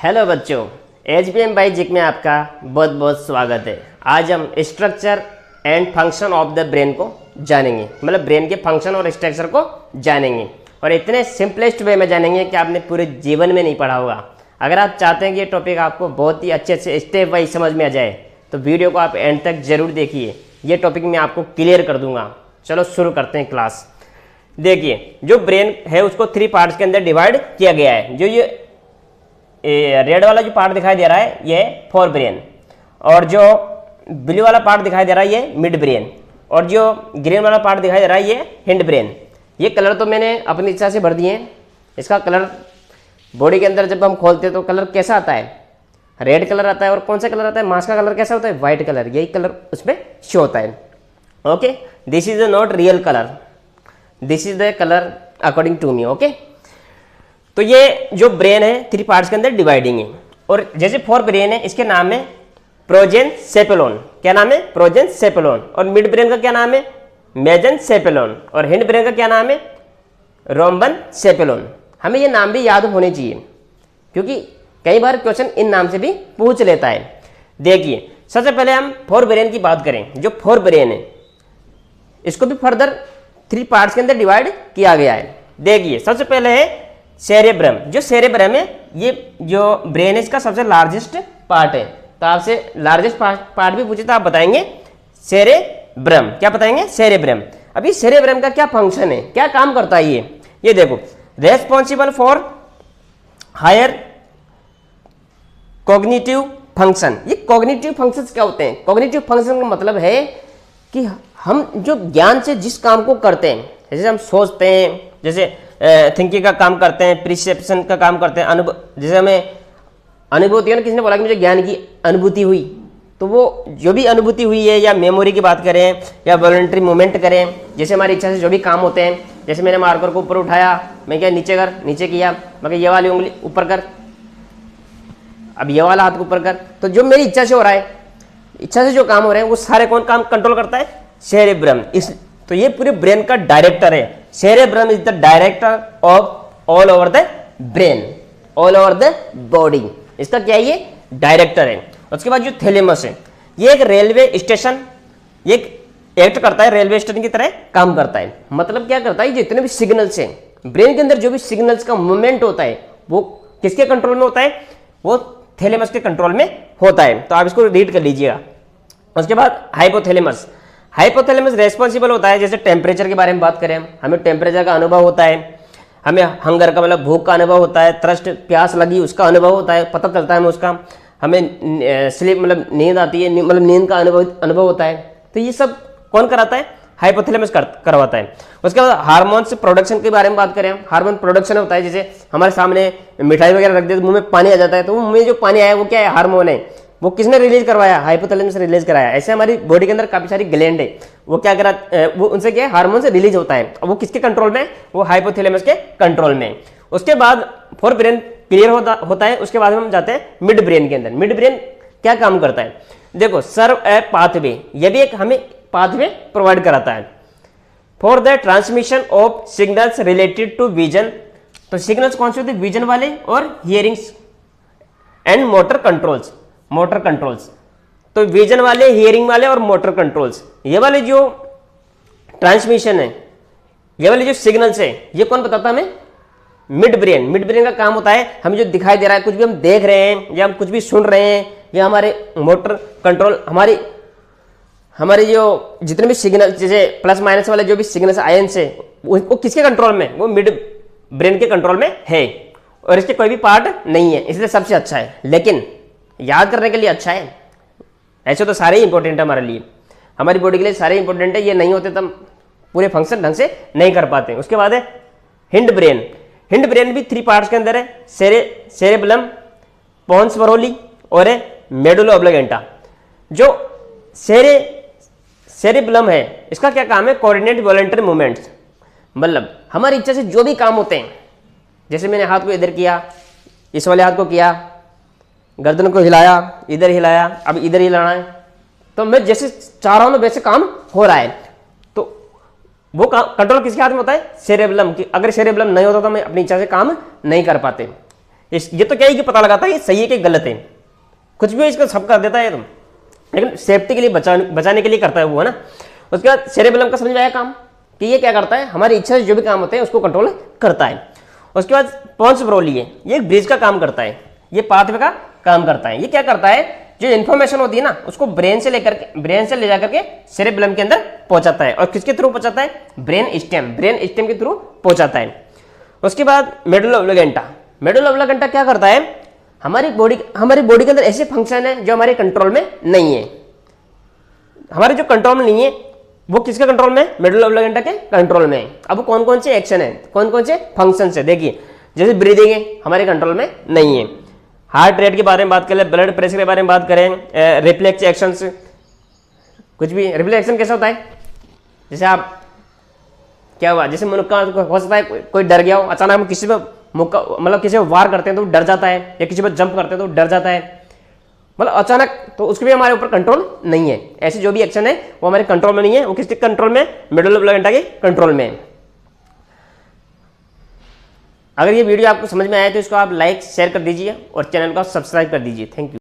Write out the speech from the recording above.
Hello बच्चों, HBM बाइजिक में आपका बहुत बहुत स्वागत है। आज हम structure and function of the brain को जानेंगे, मतलब ब्रेन के फंक्शन और स्ट्रक्चर को जानेंगे और इतने सिंपलेस्ट वे में जानेंगे कि आपने पूरे जीवन में नहीं पढ़ा होगा। अगर आप चाहते हैं कि ये टॉपिक आपको बहुत ही अच्छे से स्टेप वाइज समझ में आ जाए तो वीडियो को आप एंड तक जरूर देखिए। ये टॉपिक मैं आपको क्लियर कर दूंगा। चलो शुरू करते हैं क्लास। देखिए, जो ब्रेन है उसको 3 पार्ट्स के अंदर डिवाइड किया गया है। जो ये रेड वाला जो पार्ट दिखाई दे रहा है ये फोर ब्रेन, और जो ब्लू वाला पार्ट दिखाई दे रहा है ये मिड ब्रेन, और जो ग्रीन वाला पार्ट दिखाई दे रहा है ये हिंड ब्रेन। ये कलर तो मैंने अपनी इच्छा से भर दिए हैं। इसका कलर बॉडी के अंदर जब हम खोलते हैं तो कलर कैसा आता है? रेड कलर आता है। और कौन सा कलर आता है? मांस का कलर कैसा होता है? White colour. यही कलर उसमें शो होता है। Okay, this is not real colour, this is the colour according to me. Okay, तो ये जो ब्रेन है 3 पार्ट्स के अंदर डिवाइडिंग है। और जैसे 4 ब्रेन है, इसके नाम है प्रोजेनसेफेलोन। क्या नाम है? प्रोजेनसेफेलोन। और मिड ब्रेन का क्या नाम है? मेसेनसेफेलोन। और हिंड ब्रेन का क्या नाम है? रोम्बनसेफेलोन। हमें ये नाम भी याद होने चाहिए क्योंकि कई बार क्वेश्चन इन नाम से भी पूछ लेता है। देखिए, सबसे पहले हम 4 ब्रेन की बात करें। जो 4 ब्रेन है इसको भी फर्दर 3 पार्ट्स के अंदर डिवाइड किया गया है। देखिए, सबसे पहले है सेरेब्रम। जो सेरेब्रम है ये जो ब्रेन है इसका सबसे लार्जेस्ट पार्ट है। तो आपसे लार्जेस्ट पार्ट भी पूछे तो आप बताएंगे सेरेब्रम। क्या बताएंगे? सेरेब्रम। अभी सेरेब्रम का क्या फंक्शन है, क्या काम करता है ये देखो, responsible for higher cognitive function. ये कॉग्निटिव फंक्शंस क्या होते हैं? कॉग्निटिव फंक्शन का मतलब है कि हम जो ज्ञान से जिस काम को करते हैं, जैसे हम सोचते हैं, जैसे थिंकिंग का काम करते हैं, प्रिसेप्शन का काम करते हैं, जैसे हमें अनुभूति है ना, किसी ने बोला कि मुझे ज्ञान की अनुभूति हुई, तो वो जो भी अनुभूति हुई है, या मेमोरी की बात करें या वॉलंटरी मूवमेंट करें, जैसे हमारी इच्छा से जो भी काम होते हैं, जैसे मैंने मार्कर को ऊपर उठाया, मैं क्या नीचे कर, नीचे किया, मैं ये वाली उंगली ऊपर कर, अब ये वाला हाथ को ऊपर कर, तो जो मेरी इच्छा से हो रहा है, इच्छा से जो काम हो रहे हैं वो सारे कौन काम कंट्रोल करता है? सेरेब्रम। तो ये पूरे ब्रेन का डायरेक्टर है। Cerebrum is the director of all over the brain, all over the body. इसका क्या है? ये डायरेक्टर है। उसके बाद जो थैलेमस है, ये एक रेलवे स्टेशन, ये एक्ट करता है, रेलवे स्टेशन की तरह काम करता है। मतलब क्या करता है? जितने भी सिग्नल्स हैं ब्रेन के अंदर, जो भी सिग्नल्स का मूवमेंट होता है वो किसके कंट्रोल में होता है? वो थैलेमस के कंट्रोल में होता है। तो आप इसको रीड कर लीजिएगा। उसके बाद हाइपोथैलेमस। हाइपोथैलेमस रेस्पॉन्सिबल होता है, जैसे टेम्परेचर के बारे में बात करें, हमें टेम्परेचर का अनुभव होता है, हमें हंगर का मतलब भूख का अनुभव होता है, थ्रस्ट प्यास लगी उसका अनुभव होता है, पता चलता है हमें उसका, हमें स्लीप मतलब नींद आती है, मतलब नींद का अनुभव होता है। तो ये सब कौन कराता है? हाइपोथैलेमस करवाता है। उसके बाद हार्मोन्स प्रोडक्शन के बारे में बात करें, हार्मोन प्रोडक्शन होता है, जैसे हमारे सामने मिठाई वगैरह रख दे तो मुंह में पानी आ जाता है, तो मुंह में जो पानी आया वो क्या है? हार्मोन है। वो किसने रिलीज करवाया? हाइपोथैलेमस ने रिलीज कराया। ऐसे हमारी बॉडी के अंदर काफी सारी ग्लैंड है, वो क्या करा, वो उनसे क्या है? हार्मोन से रिलीज होता है। और वो किसके कंट्रोल में? वो हाइपोथैलेमस के कंट्रोल में। उसके बाद 4 ब्रेन क्लियर होता है। उसके बाद हम जाते हैं मिड ब्रेन के अंदर। मिड ब्रेन क्या काम करता है? देखो, सर्व ए पाथवे, ये भी एक हमें पाथवे प्रोवाइड कराता है for the transmission of signals related to vision. तो सिग्नल्स कौन से होते हैं? विजन वाले और hearings and motor controls. Motor controls तो विजन वाले, हियरिंग वाले और मोटर कंट्रोल्स, ये वाले जो ट्रांसमिशन है, ये वाले जो सिग्नल्स है, ये कौन बताता है हमें? Mid brain. मिड ब्रेन का काम होता है हमें जो दिखाई दे रहा है, कुछ भी हम देख रहे हैं या हम कुछ भी सुन रहे हैं, या हमारे मोटर कंट्रोल, हमारी जो जितने भी सिग्नल, जैसे प्लस माइनस वाले जो भी सिग्नल्स आयंस है, वो किसके कंट्रोल में? वो मिड ब्रेन के कंट्रोल में है। और इसके कोई भी पार्ट नहीं है, इसलिए सबसे अच्छा है, लेकिन याद करने के लिए अच्छा है। ऐसे तो सारे ही इंपॉर्टेंट है हमारे लिए, हमारी बॉडी के लिए सारे इंपॉर्टेंट है। ये नहीं होते तो हम पूरे फंक्शन ढंग से नहीं कर पाते। उसके बाद है हिंड ब्रेन। हिंड ब्रेन भी 3 पार्ट्स के अंदर है, सेरेबलम, पोन्स बरोली और मेडुला ऑब्लिगेंटा। जो सेरेबलम है, इसका क्या काम है? Coordinate voluntary movements. मतलब हमारी इच्छा से जो भी काम होते हैं, जैसे मैंने हाथ को इधर किया, इस वाले हाथ को किया, गर्दन को हिलाया, इधर हिलाया, अब इधर हिलाना है, तो मैं जैसे चाह रहा हूं वैसे काम हो रहा है। तो वो कंट्रोल किसके हाथ में होता है? सेरेबलम की। अगर सेरेबलम नहीं होता तो मैं अपनी इच्छा से काम नहीं कर पाते। ये तो क्या है कि पता लगाता है कि सही है कि गलत है, कुछ भी इसका सब कर देता है तुम, लेकिन सेफ्टी के लिए बचाने के लिए करता है वो, है ना। उसके बाद सेरेबेलम का समझ में आया काम कि ये क्या करता है, हमारी इच्छा से जो भी काम होते हैं उसको कंट्रोल करता है। उसके बाद पोन्स ब्रोली है, ये एक ब्रिज का काम करता है, ये पाथवे का काम करता है। ये क्या करता है, जो इन्फॉर्मेशन होती है ना उसको ब्रेन से ले जाकर के सेरेबेलम के अंदर पहुंचाता है, और किसके थ्रू पहुंचाता है, ब्रेन स्टेम के थ्रू पहुंचाता है। उसके बाद मेडुला ऑब्लिगेंटा क्या करता है, हमारी बॉडी के अंदर ऐसे फंक्शन है जो हमारे कंट्रोल में नहीं है, हमारे जो कंट्रोल में नहीं है वो किसके कंट्रोल में, मेडुला ऑब्लिगेंटा के कंट्रोल में है। अब कौन कौन से एक्शन है, कौन कौन से फंक्शन है, देखिए जैसे ब्रीदिंग है हमारे कंट्रोल में नहीं है, हार्ट रेट के बारे में बात करें, ब्लड प्रेशर के बारे में बात करें, रिफ्लेक्स एक्शन, कुछ भी रिफ्लेक्स एक्शन कैसा होता है, जैसे आप क्या हुआ, जैसे मनुष्य हो सकता है कोई डर गया हो, अचानक हम किसी पे मतलब किसी पे वार करते हैं तो डर जाता है, या किसी पे जंप करते हैं तो डर जाता है, मतलब अचानक, तो उसके भी हमारे ऊपर कंट्रोल नहीं है। ऐसे जो भी एक्शन है वो हमारे कंट्रोल में नहीं है, वो किसके कंट्रोल में, मेडुला ऑब्लिगेंटा के कंट्रोल में है। अगर ये वीडियो आपको समझ में आया तो इसको आप लाइक शेयर कर दीजिए और चैनल को सब्सक्राइब कर दीजिए। Thank you.